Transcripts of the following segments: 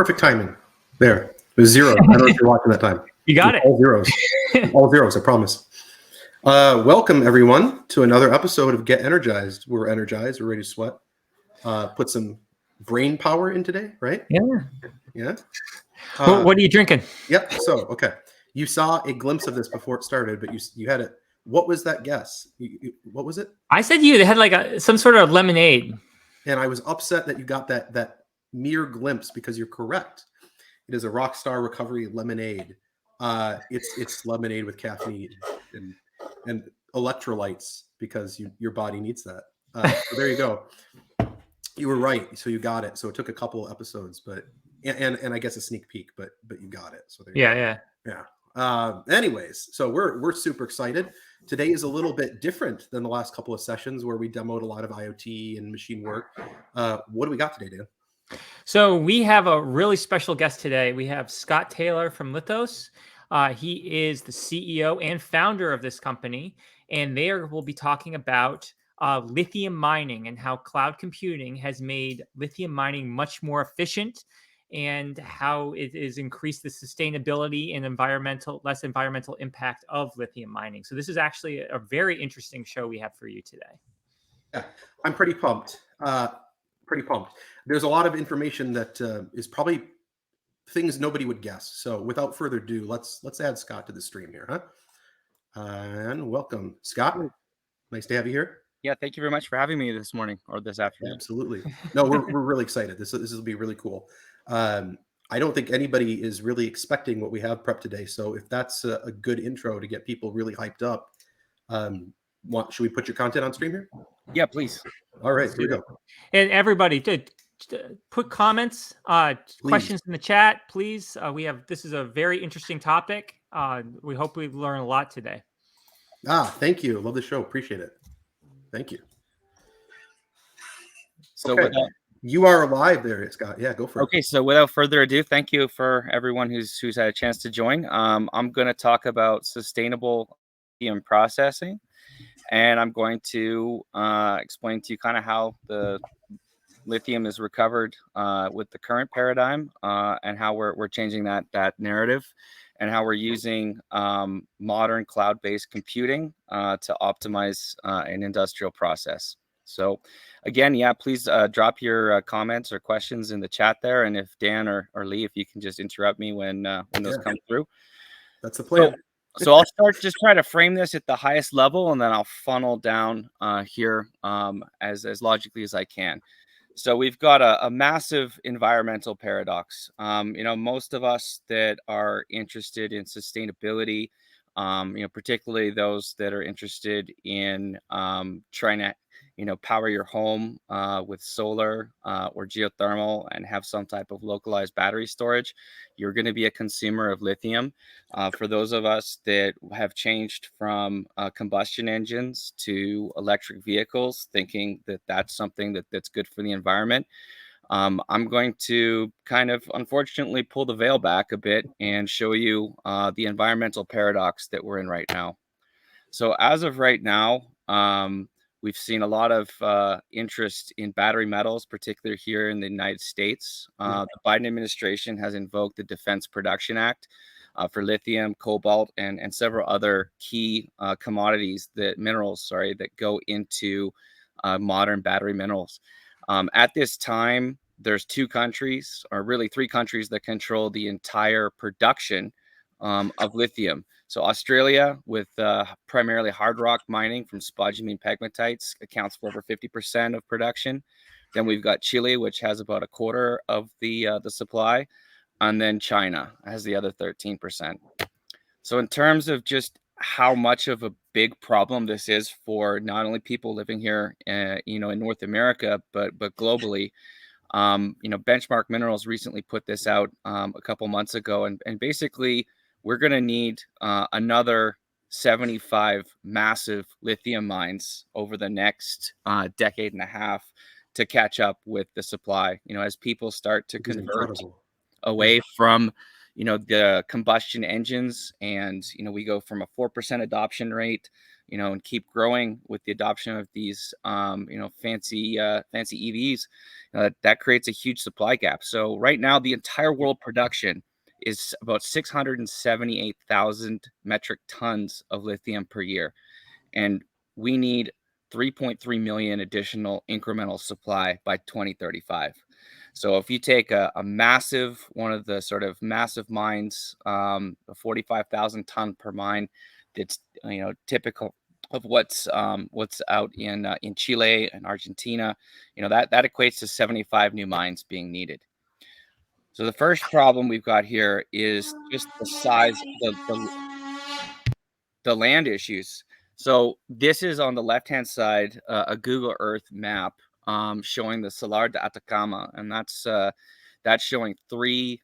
Perfect timing. There. It was 0. I don't know if you're watching that time. You got it. All zeros. All zeros, I promise. Welcome, everyone, to another episode of Get Energized. We're energized. We're ready to sweat. Put some brain power in today, right? Yeah. Yeah. What are you drinking? Yep. So, okay. You saw a glimpse of this before it started, but you had it. What was that guess? What was it? I said you had like some sort of lemonade. And I was upset that you got that mere glimpse because you're correct. It is a Rockstar Recovery lemonade. It's lemonade with caffeine and electrolytes because your body needs that. So there you go. You were right. So you got it. So it took a couple of episodes, but and I guess a sneak peek, but you got it. So there you go. Yeah. Anyways, so we're super excited. Today is a little bit different than the last couple of sessions where we demoed a lot of IoT and machine work. What do we got today, Dan? So we have a really special guest today. We have Scott Taylor from LiTHOS. He is the CEO and founder of this company, and will be talking about lithium mining and how cloud computing has made lithium mining much more efficient and how it has increased the sustainability and less environmental impact of lithium mining. So this is actually a very interesting show we have for you today. Yeah, I'm pretty pumped. There's a lot of information that is probably things nobody would guess. So without further ado, let's add Scott to the stream here, huh? And welcome, Scott. Nice to have you here. Yeah, thank you very much for having me this morning or this afternoon. Absolutely. No, we're really excited. This will be really cool. I don't think anybody is really expecting what we have prepped today. So if that's a good intro to get people really hyped up, should we put your content on stream here? Yeah, please. All right, here we go. And everybody, put comments, questions in the chat, please. This is a very interesting topic. We hope we learn a lot today. Thank you. Love the show. Appreciate it. Thank you. So okay. You are live there, Scott. Yeah, go for it. Okay, so without further ado, thank you for everyone who's had a chance to join. I'm going to talk about sustainable lithium processing, and I'm going to explain to you kind of how the lithium is recovered with the current paradigm, and how we're changing that narrative, and how we're using modern cloud-based computing to optimize an industrial process. So again, yeah, please drop your comments or questions in the chat there. And if Dan or Lee, if you can just interrupt me when those come through. That's the plan. So I'll start just try to frame this at the highest level, and then I'll funnel down here as logically as I can. So we've got a massive environmental paradox. Most of us that are interested in sustainability, particularly those that are interested in trying to, power your home with solar or geothermal and have some type of localized battery storage, you're going to be a consumer of lithium. For those of us that have changed from combustion engines to electric vehicles, thinking that that's something that's good for the environment, I'm going to kind of unfortunately pull the veil back a bit and show you the environmental paradox that we're in right now. So as of right now, we've seen a lot of interest in battery metals, particularly here in the United States. The Biden administration has invoked the Defense Production Act for lithium, cobalt, and several other key minerals that go into modern battery minerals. At this time, there's 2 countries, or really 3 countries, that control the entire production of lithium. So Australia, with primarily hard rock mining from spodumene pegmatites, accounts for over 50% of production. Then we've got Chile, which has about a quarter of the supply, and then China has the other 13%. So in terms of just how much of a big problem this is for not only people living here, in North America, but globally, Benchmark Minerals recently put this out a couple months ago, and basically, we're going to need another 75 massive lithium mines over the next decade and a half to catch up with the supply. As people start to convert away from, the combustion engines, and we go from a 4% adoption rate, and keep growing with the adoption of these, fancy EVs, that creates a huge supply gap. So right now, the entire world production is about 678,000 metric tons of lithium per year. And we need 3.3 million additional incremental supply by 2035. So if you take a massive, one of the sort of massive mines, a 45,000 ton per mine, that's typical of what's out in Chile and Argentina, that equates to 75 new mines being needed. So the first problem we've got here is just the size, the land issues. So this is on the left-hand side, a Google Earth map showing the Salar de Atacama, and that's showing three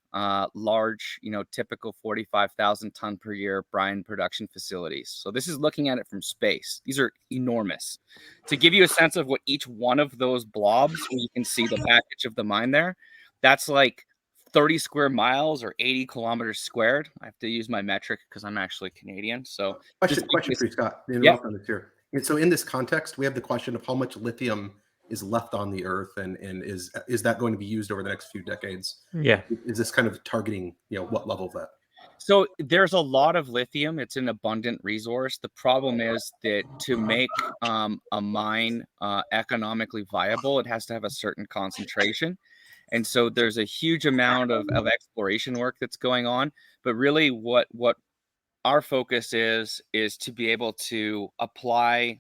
large, typical 45,000 ton per year brine production facilities. So this is looking at it from space. These are enormous. To give you a sense of what each one of those blobs, where you can see the package of the mine there, that's like 30 square miles or 80 kilometers squared. I have to use my metric because I'm actually Canadian. So Question for you, Scott. Yeah. Interrupt on this here. And so in this context, we have the question of how much lithium is left on the earth, and is that going to be used over the next few decades? Yeah. Is this kind of targeting, what level of that? So there's a lot of lithium. It's an abundant resource. The problem is that to make a mine economically viable, it has to have a certain concentration. And so there's a huge amount of exploration work that's going on. But really what our focus is to be able to apply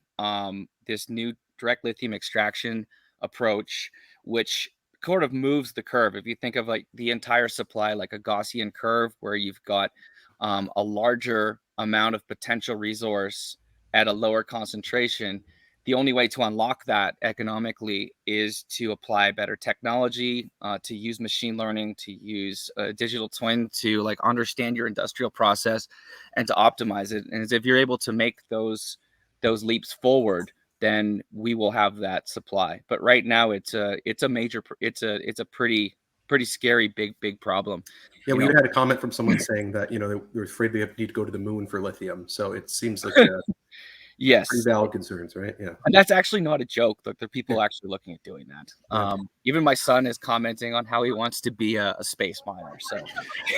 this new direct lithium extraction approach, which sort of moves the curve. If you think of like the entire supply like a Gaussian curve, where you've got a larger amount of potential resource at a lower concentration, the only way to unlock that economically is to apply better technology, to use machine learning, to use a digital twin, to like understand your industrial process and to optimize it. And if you're able to make those leaps forward, then we will have that supply. But right now it's a pretty scary big problem. Yeah, we had a comment from someone saying that they're afraid they need to go to the moon for lithium. So it seems like yes, pretty valid concerns, right? Yeah, and that's actually not a joke. Like, there are people actually looking at doing that. Even my son is commenting on how he wants to be a space miner. So,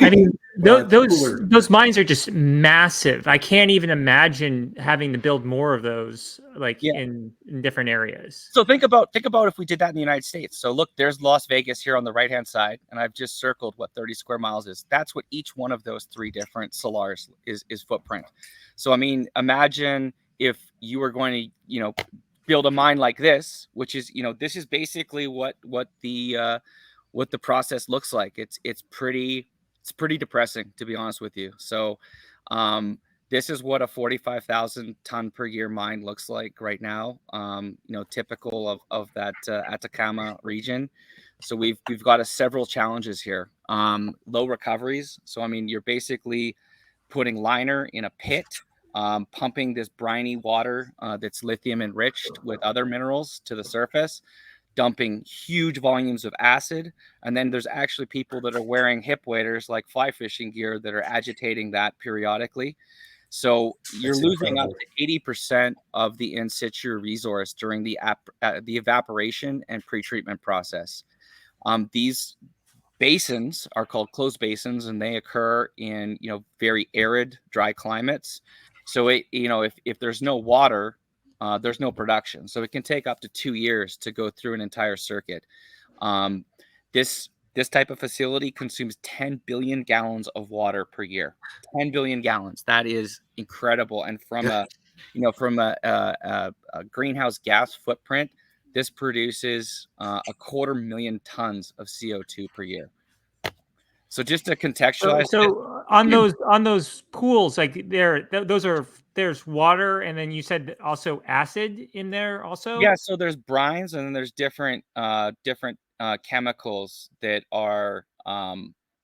I mean, those mines are just massive. I can't even imagine having to build more of those, like in different areas. So think about if we did that in the United States. So look, there's Las Vegas here on the right hand side, and I've just circled what 30 square miles is. That's what each one of those three different salars is footprint. So I mean, imagine if you were going to build a mine like this, which is this is basically what the process looks like. It's pretty depressing, to be honest with you. So this is what a 45,000 ton per year mine looks like right now, typical of that Atacama region. So we've got several challenges here. Low recoveries. So I mean, you're basically putting liner in a pit, pumping this briny water that's lithium enriched with other minerals to the surface, dumping huge volumes of acid. And then there's actually people that are wearing hip waders, like fly fishing gear, that are agitating that periodically. So you're losing up to 80% of the in situ resource during the evaporation and pretreatment process. These basins are called closed basins, and they occur in very arid, dry climates. So if there's no water, there's no production. So it can take up to 2 years to go through an entire circuit. This type of facility consumes 10 billion gallons of water per year. 10 billion gallons. That is incredible. And from a greenhouse gas footprint, this produces 250,000 tons of CO2 per year. So just to contextualize, so on those pools, like there's water, and then you said also acid in there also. Yeah, so there's brines, and then there's different chemicals that are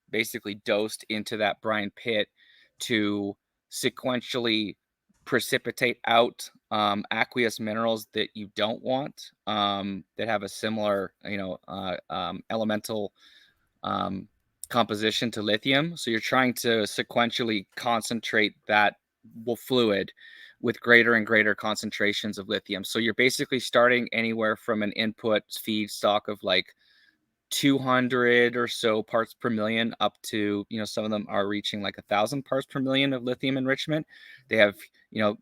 basically dosed into that brine pit to sequentially precipitate out aqueous minerals that you don't want, that have a similar elemental composition to lithium. So you're trying to sequentially concentrate that fluid with greater and greater concentrations of lithium. So you're basically starting anywhere from an input feedstock of like 200 or so parts per million up to, you know, some of them are reaching like 1,000 parts per million of lithium enrichment. They have, you know,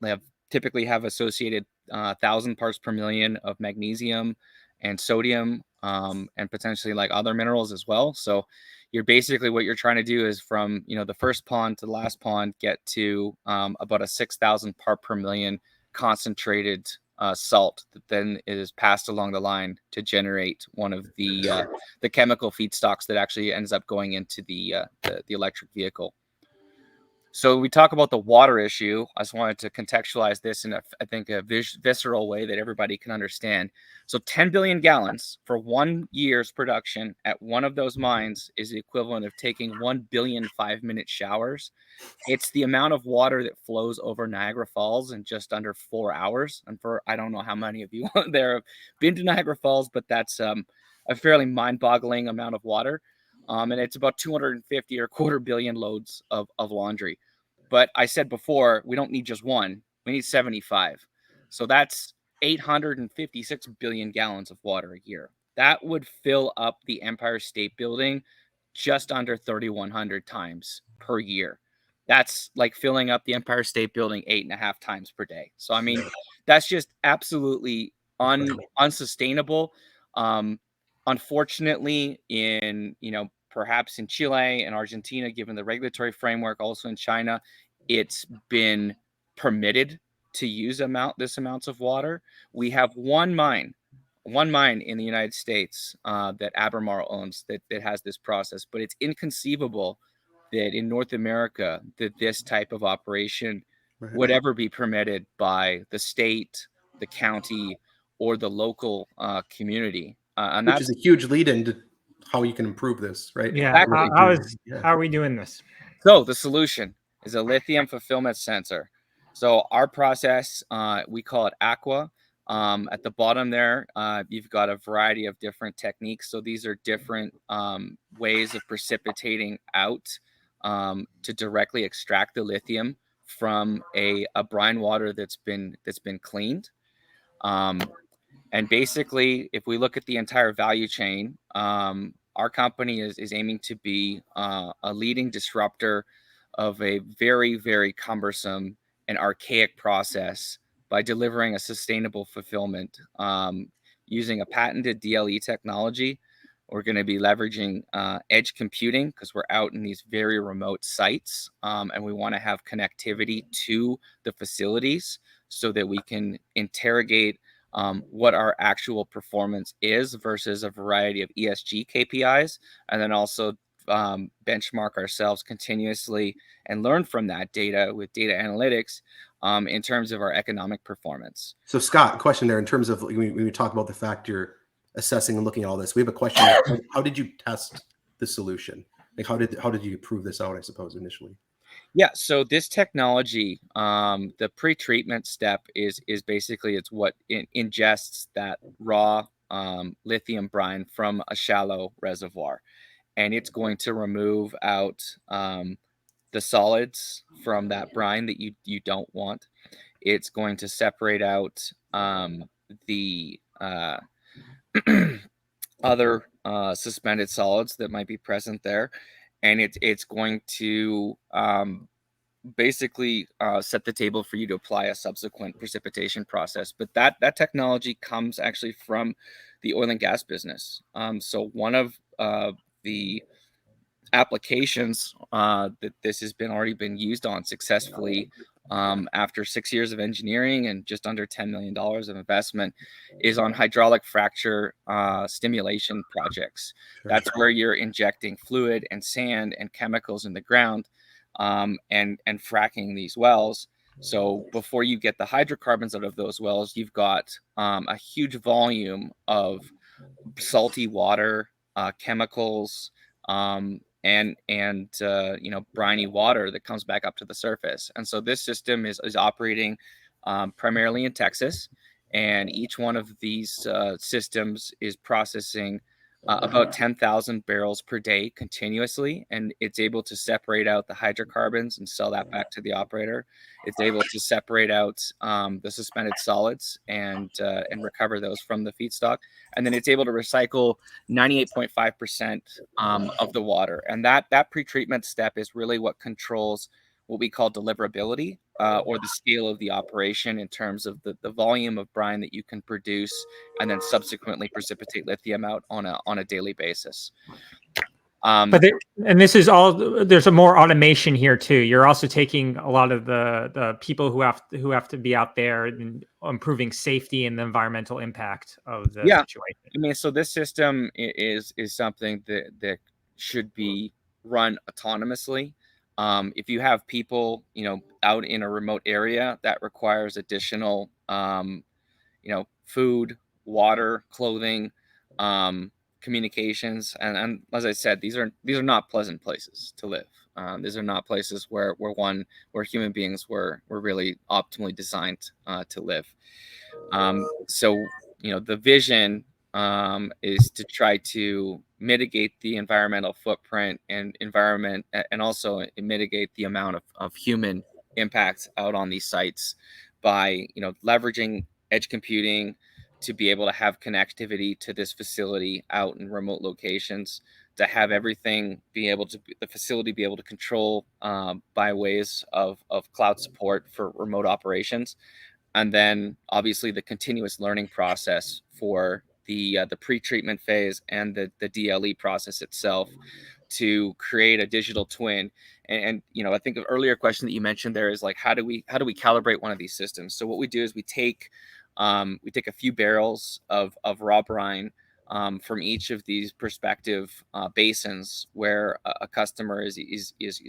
they have typically have associated 1,000 parts per million of magnesium and sodium, and potentially like other minerals as well. So you're basically, what you're trying to do is from, you know, the first pond to the last pond, get to about a 6,000 part per million concentrated salt that then is passed along the line to generate one of the chemical feedstocks that actually ends up going into the electric vehicle. So we talk about the water issue. I just wanted to contextualize this in I think a visceral way that everybody can understand. So 10 billion gallons for 1 year's production at one of those mines is the equivalent of taking 1 billion 5-minute showers. It's the amount of water that flows over Niagara Falls in just under 4 hours. And for, I don't know how many of you there have been to Niagara Falls, but that's a fairly mind-boggling amount of water. And it's about 250 or quarter billion loads of laundry. But I said before, we don't need just one, we need 75. So that's 856 billion gallons of water a year. That would fill up the Empire State Building just under 3,100 times per year. That's like filling up the Empire State Building 8.5 times per day. So, I mean, that's just absolutely unsustainable. Unfortunately, in, you know, perhaps in Chile and Argentina, given the regulatory framework, also in China, it's been permitted to use this amounts of water. We have one mine in the United States that Albemarle owns that has this process, but it's inconceivable that in North America that this type of operation would ever be permitted by the state, the county, or the local community. And Which that's is a huge lead into how you can improve this, right? Yeah. Exactly. How are we doing this? So the solution is a lithium fulfillment sensor. So our process, we call it Aqua. At the bottom there, you've got a variety of different techniques. So these are different ways of precipitating out to directly extract the lithium from a brine water that's been cleaned. And basically, if we look at the entire value chain, our company is aiming to be a leading disruptor of a very, very cumbersome and archaic process by delivering a sustainable fulfillment using a patented DLE technology. We're going to be leveraging edge computing because we're out in these very remote sites, and we want to have connectivity to the facilities so that we can interrogate what our actual performance is versus a variety of ESG KPIs, and then also benchmark ourselves continuously and learn from that data with data analytics in terms of our economic performance. So Scott, question there in terms of when we talk about the fact you're assessing and looking at all this, we have a question. How did you test the solution? Like how did you prove this out, I suppose, initially? Yeah, so this technology, the pre-treatment step is basically it's what ingests that raw lithium brine from a shallow reservoir, and it's going to remove out the solids from that brine that you don't want. It's going to separate out the other suspended solids that might be present there, and it's going to basically set the table for you to apply a subsequent precipitation process. But that technology comes actually from the oil and gas business. So one of the applications that this has already been used on successfully after 6 years of engineering and just under $10 million of investment is on hydraulic fracture stimulation projects. Sure. That's where you're injecting fluid and sand and chemicals in the ground and fracking these wells. So before you get the hydrocarbons out of those wells, you've got a huge volume of salty water, chemicals, and you know, briny water that comes back up to the surface. And so this system is operating primarily in Texas, and each one of these systems is processing about 10,000 barrels per day continuously, and it's able to separate out the hydrocarbons and sell that back to the operator. It's able to separate out the suspended solids and recover those from the feedstock, and then it's able to recycle 98.5% of the water. And that pretreatment step is really what controls what we call deliverability, or the scale of the operation in terms of the volume of brine that you can produce and then subsequently precipitate lithium out on a daily basis. But and this is all, there's a more automation here too. You're also taking a lot of the people who have to be out there and improving safety and the environmental impact of the situation. I mean, so this system is something that should be run autonomously. If you have people, out in a remote area, that requires additional, food, water, clothing, communications, and as I said, these are not pleasant places to live. These are not places where human beings were really optimally designed to live. So the vision is to try to mitigate the environmental footprint and also mitigate the amount of human impact out on these sites by leveraging edge computing to be able to have connectivity to this facility out in remote locations, to have everything the facility be able to control by ways of cloud support for remote operations. And then obviously the continuous learning process for the pre-treatment phase and the DLE process itself to create a digital twin. And I think the earlier question that you mentioned there is like, how do we calibrate one of these systems? So what we do is we take a few barrels of raw brine from each of these prospective basins where a customer is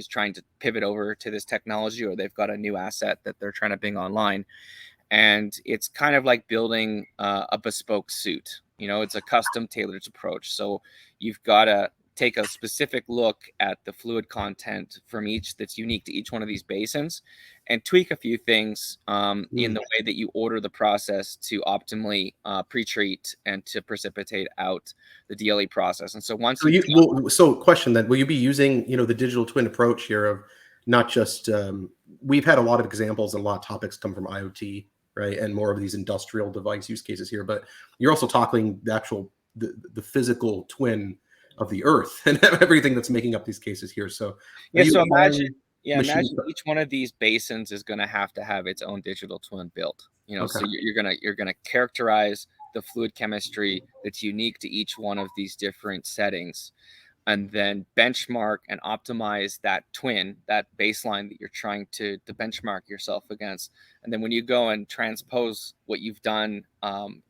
trying to pivot over to this technology, or they've got a new asset that they're trying to bring online. And it's kind of like building a bespoke suit. It's a custom tailored approach. So you've got to take a specific look at the fluid content from each that's unique to each one of these basins and tweak a few things in the way that you order the process to optimally pre-treat and to precipitate out the DLE process. And so once so question then, will you be using, the digital twin approach here of not just, we've had a lot of examples and a lot of topics come from IoT, right? And more of these industrial device use cases here, but you're also talking the actual, the physical twin of the earth and everything that's making up these cases here. So imagine each one of these basins is going to have its own digital twin built. So you're gonna characterize the fluid chemistry that's unique to each one of these different settings, and then benchmark and optimize that twin, that baseline that you're trying to benchmark yourself against. And then when you go and transpose what you've done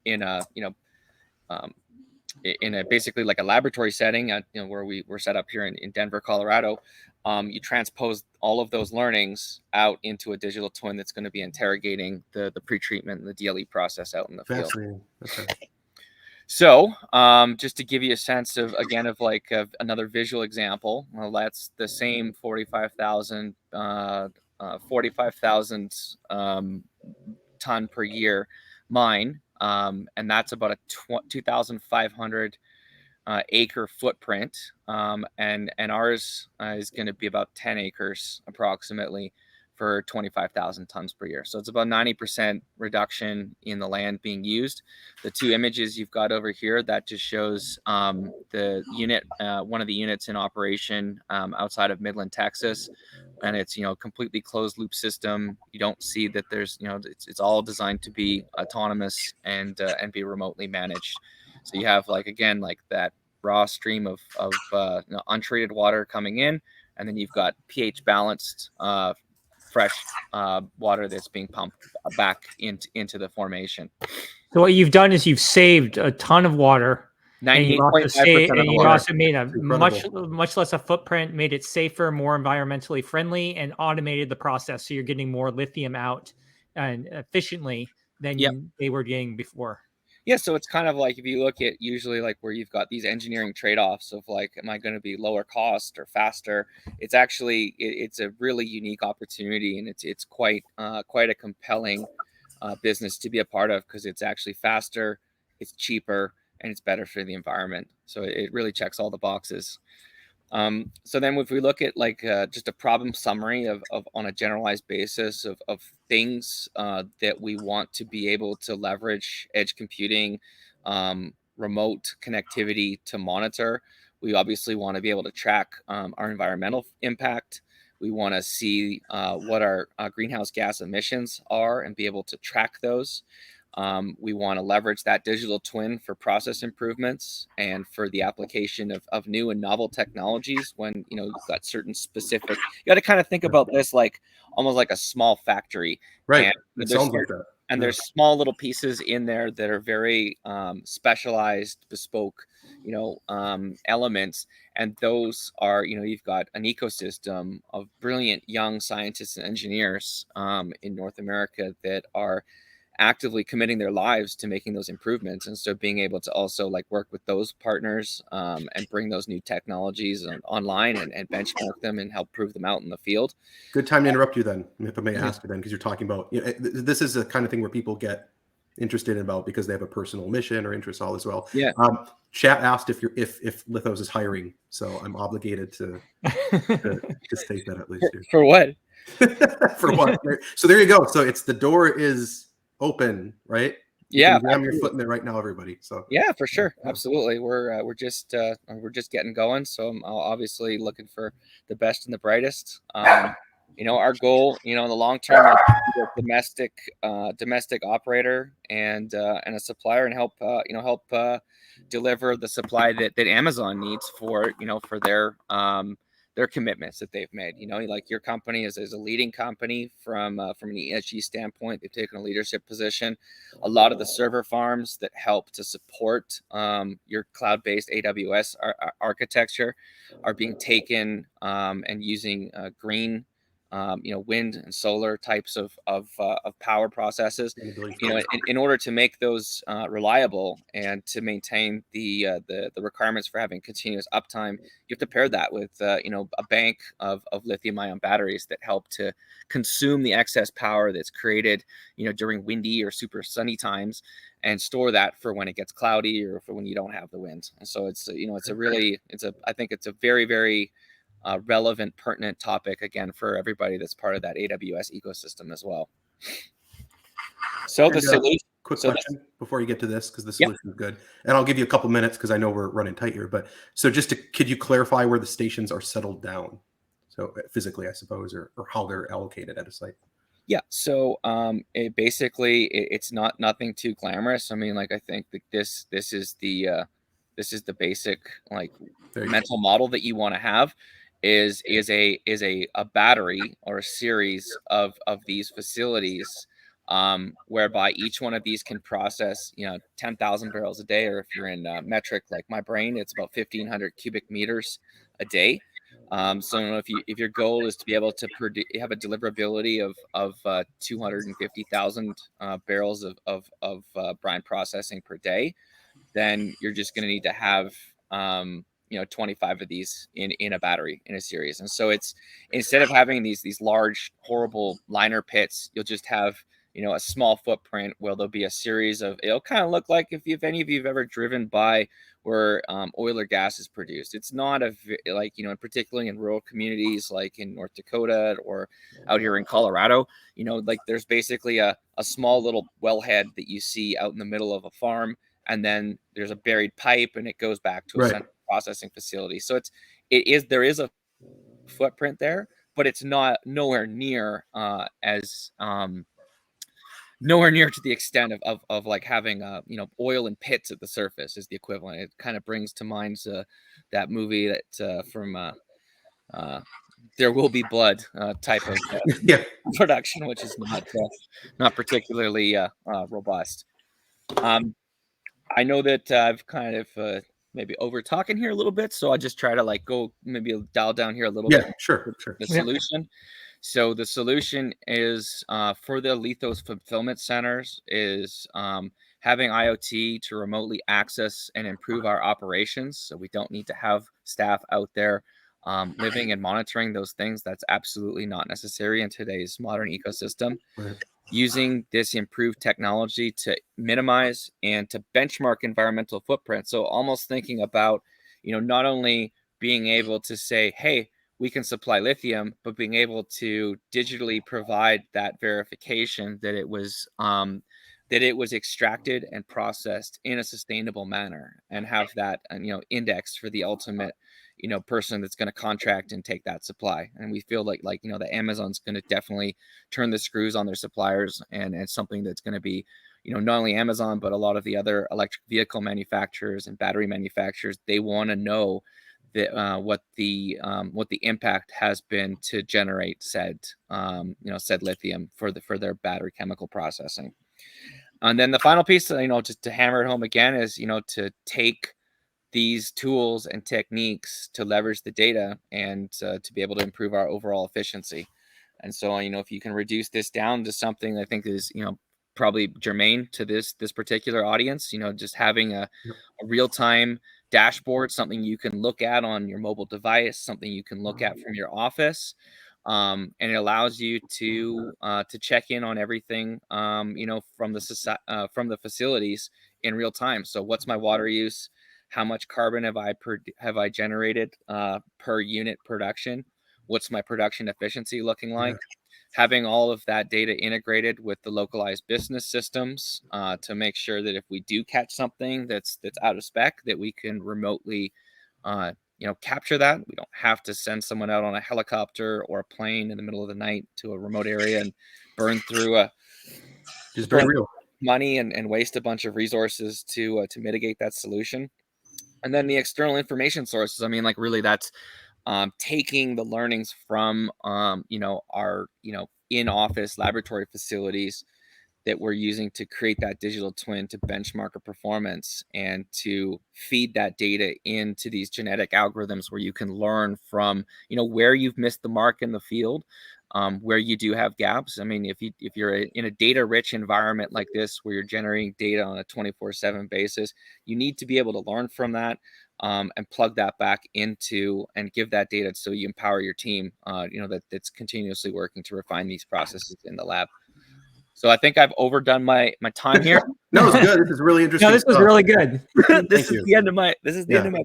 in a basically like a laboratory setting, where we're set up here in Denver, Colorado, you transpose all of those learnings out into a digital twin that's going to be interrogating the pretreatment and the DLE process out in the field. Okay. So just to give you a sense of another visual example, well, that's the same 45,000 ton per year mine. And that's about a 2,500 acre footprint. And ours is going to be about 10 acres approximately for 25,000 tons per year. So it's about 90% reduction in the land being used. The two images you've got over here, that just shows the unit, one of the units in operation outside of Midland, Texas. And it's, completely closed loop system. You don't see that there's, it's all designed to be autonomous and be remotely managed. So you have that raw stream of untreated water coming in, and then you've got pH balanced fresh water that's being pumped back into the formation. So what you've done is you've saved a ton of water. 98.5% of the you water. also made a much less a footprint, made it safer, more environmentally friendly, and automated the process. So you're getting more lithium out and efficiently than they were getting before. Yeah, so it's kind of like if you look at usually like where you've got these engineering trade-offs of like, am I going to be lower cost or faster? It's actually it's a really unique opportunity, and it's quite a compelling business to be a part of, because it's actually faster, it's cheaper, and it's better for the environment. So it really checks all the boxes. So then if we look at like just a problem summary of on a generalized basis of things that we want to be able to leverage edge computing, remote connectivity to monitor, we obviously want to be able to track our environmental impact. We want to see what our greenhouse gas emissions are and be able to track those. We want to leverage that digital twin for process improvements and for the application of new and novel technologies when, you know, you've got certain specific, you got to kind of think about this like almost like a small factory. Right. And It sounds like that. and there's small little pieces in there that are very specialized, bespoke, you know, elements. And those are, you know, you've got an ecosystem of brilliant young scientists and engineers in North America that are actively committing their lives to making those improvements. And so being able to also like work with those partners and bring those new technologies online and benchmark them and help prove them out in the field. Good time to interrupt you then, if I may ask you then, because you're talking about, you know, this is the kind of thing where people get interested in about because they have a personal mission or interest all as well. Yeah. Chat asked if LiTHOS is hiring, so I'm obligated to state that at least. For what? For what? So there you go. So it's the door is open, right? You Yeah, can jam your foot in there right now, everybody. So yeah, for sure, absolutely. We're just getting going. So I'm obviously looking for the best and the brightest. You know, our goal, you know, in the long term, is to be a domestic operator and a supplier, and help deliver the supply that Amazon needs for, you know, for their commitments that they've made. You know, like your company is a leading company from an ESG standpoint. They've taken a leadership position. A lot of the server farms that help to support your cloud-based AWS architecture are being taken and using green, you know, wind and solar types of power processes. You know, in order to make those reliable and to maintain the requirements for having continuous uptime, you have to pair that with you know, a bank of lithium-ion batteries that help to consume the excess power that's created, you know, during windy or super sunny times, and store that for when it gets cloudy or for when you don't have the wind. And so it's, you know, I think it's a very, very relevant, pertinent topic again for everybody that's part of that AWS ecosystem as well. So the solution. Quick question before you get to this, because the solution is good, and I'll give you a couple minutes because I know we're running tight here. But so could you clarify where the stations are settled down? So physically, I suppose, or how they're allocated at a site. Yeah, so it's nothing too glamorous. I mean, like, I think that this is the basic like mental model that you want to have is a battery or a series of these facilities, whereby each one of these can process, you know, 10,000 barrels a day, or if you're in metric like my brain, it's about 1,500 cubic meters a day. So if your goal is to be able to have a deliverability of 250,000 barrels of brine processing per day, then you're just going to need to have you know, 25 of these in a battery in a series. And so it's, instead of having these large horrible liner pits, you'll just have, you know, a small footprint where there'll be a series of, it'll kind of look like if any of you have ever driven by where oil or gas is produced. It's not like, you know, particularly in rural communities like in North Dakota or out here in Colorado, you know, like there's basically a small little wellhead that you see out in the middle of a farm, and then there's a buried pipe and it goes back to a central processing facility. So there is a footprint there, but it's nowhere near nowhere near to the extent of like having you know, oil and pits at the surface is the equivalent. It kind of brings to mind that movie that from There Will Be Blood type of production, which is not particularly robust. I know that I've kind of maybe over talking here a little bit, so I just try to like go maybe dial down here a little bit. Sure. The solution. So the solution is for the LiTHOS fulfillment centers is having IoT to remotely access and improve our operations. So we don't need to have staff out there living and monitoring those things. That's absolutely not necessary in today's modern ecosystem. using this improved technology to minimize and to benchmark environmental footprint. So almost thinking about, not only being able to say, hey, we can supply lithium, but being able to digitally provide that verification that it was extracted and processed in a sustainable manner, and have that indexed for the ultimate person that's going to contract and take that supply. And we feel like the Amazon's going to definitely turn the screws on their suppliers, and something that's going to be not only Amazon, but a lot of the other electric vehicle manufacturers and battery manufacturers. They want to know that what the impact has been to generate said lithium for their battery chemical processing. And then the final piece, just to hammer it home again, is to take these tools and techniques to leverage the data and to be able to improve our overall efficiency. And so, if you can reduce this down to something I think is, probably germane to this particular audience, just having a real-time dashboard, something you can look at on your mobile device, something you can look at from your office. And it allows you to check in on everything, from the facilities in real time. So what's my water use? How much carbon have I generated per unit production? What's my production efficiency looking like? Yeah. Having all of that data integrated with the localized business systems to make sure that if we do catch something that's out of spec, that we can remotely capture that. We don't have to send someone out on a helicopter or a plane in the middle of the night to a remote area and burn through money and waste a bunch of resources to mitigate that solution. And then the external information sources, really that's taking the learnings from our in-office laboratory facilities that we're using to create that digital twin to benchmark a performance, and to feed that data into these genetic algorithms where you can learn from where you've missed the mark in the field, where you do have gaps. If you're in a data rich environment like this, where you're generating data on a 24/7 basis, you need to be able to learn from that and plug that back into and give that data, so you empower your team that's continuously working to refine these processes in the lab. So I think I've overdone my time here. No, it's good. This is really interesting. No, this was really good. This is the end of my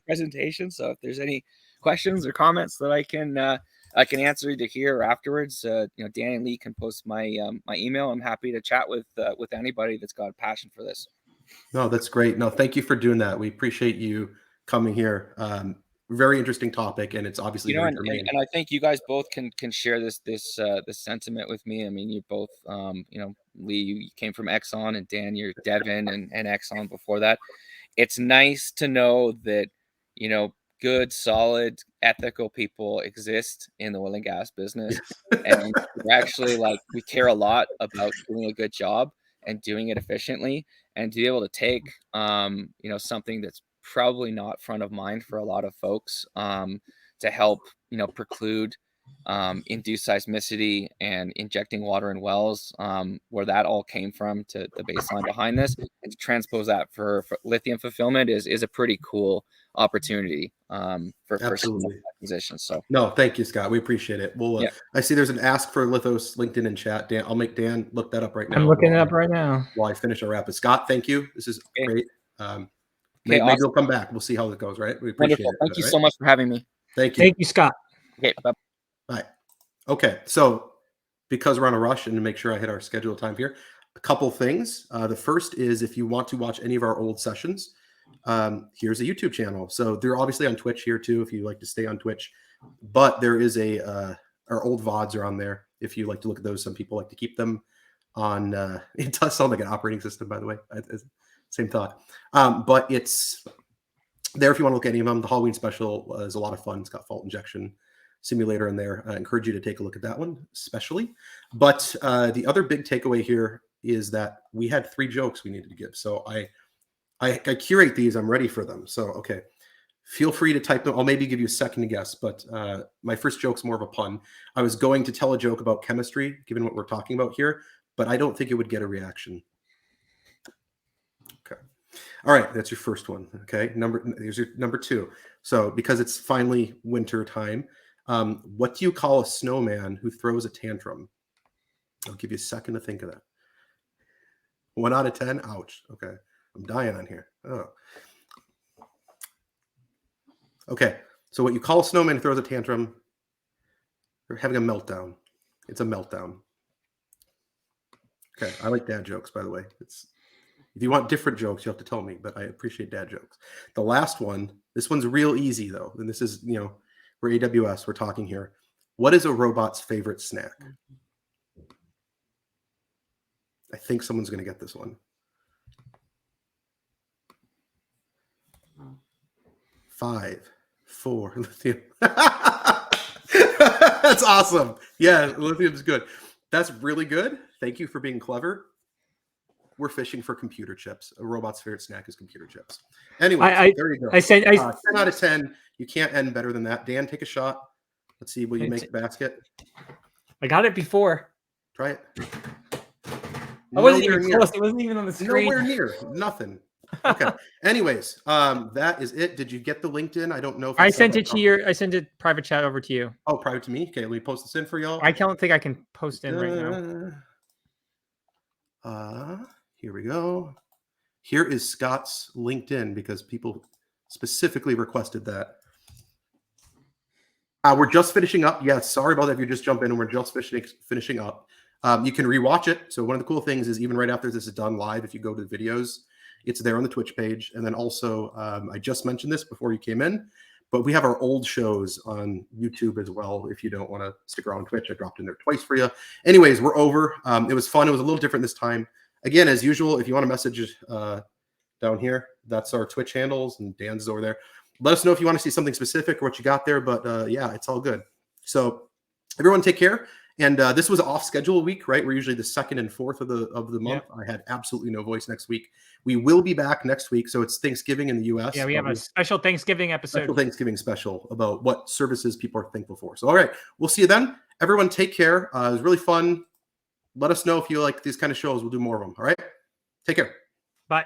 presentation. So if there's any questions or comments that I can answer either here or afterwards, Dan and Lee can post my email. I'm happy to chat with anybody that's got a passion for this. No, that's great. No, thank you for doing that. We appreciate you coming here. Very interesting topic, and it's obviously and I think you guys both can share this sentiment with me. You both Lee, you came from Exxon, and Dan, you're Devon and Exxon before that. It's nice to know that good, solid, ethical people exist in the oil and gas business. And we're actually we care a lot about doing a good job and doing it efficiently, and to be able to take something that's probably not front of mind for a lot of folks to help preclude induced seismicity and injecting water in wells, where that all came from, to the baseline behind this, and to transpose that for lithium fulfillment is a pretty cool opportunity for absolutely positions. So no, thank you, Scott. We appreciate it. Well, I see there's an ask for LiTHOS LinkedIn and chat. Dan, I'll make Dan look that up right now. I'm looking it up right now while I finish our wrap. But Scott, thank you. This is great. Maybe awesome. We'll come back. We'll see how it goes, right? We appreciate it. Thank you so much for having me. Thank you. Thank you, Scott. Okay, bye. Bye. Okay, so because we're on a rush and to make sure I hit our scheduled time here, a couple things. The first is, if you want to watch any of our old sessions, here's a YouTube channel. So they're obviously on Twitch here too, if you like to stay on Twitch. But there is our old VODs are on there if you like to look at those. Some people like to keep them on. It does sound like an operating system, by the way. Same thought. But it's there if you want to look at any of them. The Halloween special is a lot of fun. It's got fault injection simulator in there. I encourage you to take a look at that one, especially. But the other big takeaway here is that we had 3 jokes we needed to give. So I curate these. I'm ready for them. So, okay. Feel free to type them. I'll maybe give you a second to guess, but my first joke's more of a pun. I was going to tell a joke about chemistry, given what we're talking about here, but I don't think it would get a reaction. Okay. All right, that's your first one. Okay, here's your number 2. So because it's finally winter time, what do you call a snowman who throws a tantrum? I'll give you a second to think of that. 1 out of 10. Ouch. Okay. I'm dying on here. Oh. Okay. So what you call a snowman who throws a tantrum, you're having a meltdown. It's a meltdown. Okay. I like dad jokes, by the way. If you want different jokes, you have to tell me, but I appreciate dad jokes. The last one, this one's real easy though. And this is, we're AWS, we're talking here. What is a robot's favorite snack? I think someone's going to get this one. 5, 4, lithium. That's awesome. Yeah, lithium's good. That's really good. Thank you for being clever. We're fishing for computer chips. A robot's favorite snack is computer chips. Anyway, there you go. 10 out of 10. You can't end better than that. Dan, take a shot. Let's see. Will you make the basket? I got it before. Try it. I wasn't even close. It wasn't even on the screen. Nowhere near. Nothing. Okay. Anyways, that is it. Did you get the LinkedIn? I don't know if I sent it to I sent it private chat over to you. Oh, private to me? Okay, let me post this in for y'all. I don't think I can post in right now. Here we go. Here is Scott's LinkedIn because people specifically requested that. We're just finishing up. Yeah, sorry about that if you just jump in and we're just finishing up. You can rewatch it. So one of the cool things is even right after this is done live, if you go to the videos, it's there on the Twitch page. And then also, I just mentioned this before you came in, but we have our old shows on YouTube as well. If you don't want to stick around on Twitch, I dropped in there twice for you. Anyways, we're over. It was fun. It was a little different this time. Again, as usual, if you want to message down here, that's our Twitch handles and Dan's is over there. Let us know if you want to see something specific or what you got there. But yeah, it's all good. So everyone take care. And this was off schedule week, right? We're usually the 2nd and 4th of the month. Yep. I had absolutely no voice next week. We will be back next week. So it's Thanksgiving in the US. Yeah, we have a special Thanksgiving episode. Special Thanksgiving special about what services people are thankful for. So, all right, we'll see you then. Everyone take care. It was really fun. Let us know if you like these kind of shows. We'll do more of them. All right. Take care. Bye.